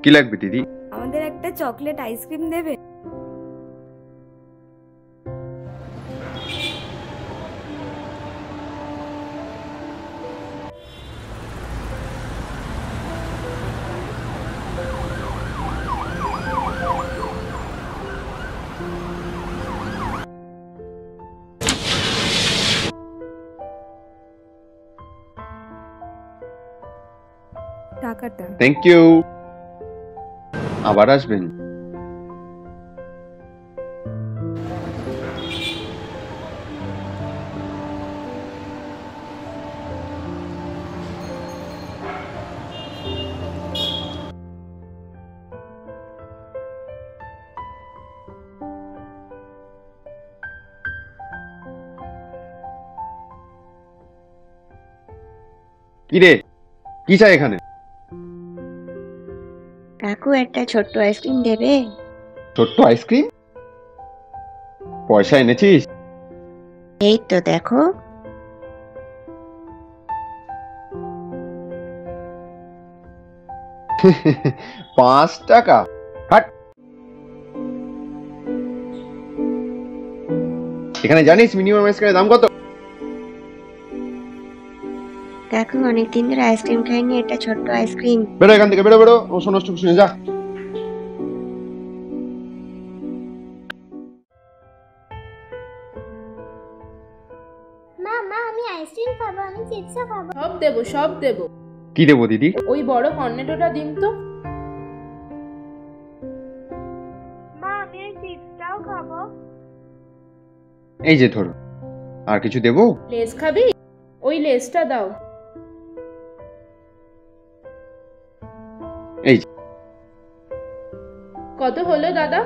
কি লাগবে দিদি? আমাদের একটা চকলেট আইসক্রিম দেবে? টাকাটা। Thank you. আবার আসবেন। কি রে, কি চাই এখানে? কাকু একটা ছোট্ট আইসক্রিম দেবে? ছোট্ট আইসক্রিম? পয়সা এনেছিস? এই তো দেখো। ৳5? হাট। এখানে জানিস মিনিমাম আইসক্রিমের দাম কত? কাকু অনেকদিন ধরে আইসক্রিম খাইনি, একটা ছোট্ট আইসক্রিম। বেরো এখান থেকে, বেরো বেরো। ও নষ্ট শুনে যা। মা মা আমি আইসক্রিম খাবো, আমি চিপসও খাবো। সব দেবো। কি দেবো দিদি? ওই বড় কর্নেটোটা দিন তো। মা আমি ওই চিপসটাও খাবো। এই যে ধরো। আর কিছু দেবো? লেস খাবি? ওই লেসটা দাও। এই যে। কত হলো দাদা?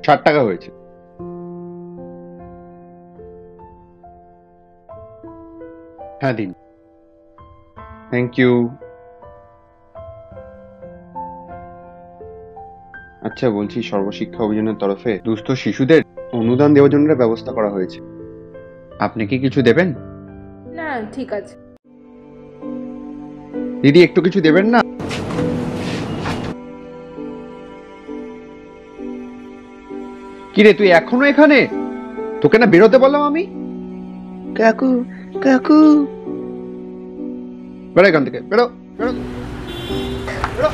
৳60 হয়েছে। হ্যাঁ দিন। Thank you. আচ্ছা বলছি, সর্বশিক্ষা অভিযানের তরফে দুস্থ শিশুদের অনুদান দেওয়ার জন্য একটা ব্যবস্থা করা হয়েছে। আপনি কি কিছু দেবেন? না ঠিক আছে। দিদি একটু কিছু দেবেন না? কিরে তুই এখনো এখানে? তোকে না বেরোতে বললাম আমি? কাকু কাকু বেরো এখান থেকে, বেরো বেরো বেরো।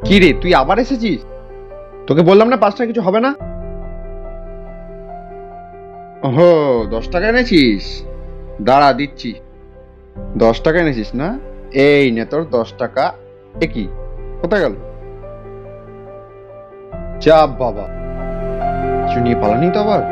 কি রে তুই আবার এসেছিস? তোকে বললাম না 5 টাকা কিছু হবে না। ওহো, 10 টাকা এনেছিস? দাঁড়া দিচ্ছি। 10 টাকা এনেছিস না? এই নে তোর 10 টাকা। এ কি, কোথায় গেল? যা বাবা, কিছু নিয়ে পালানি তো আবার।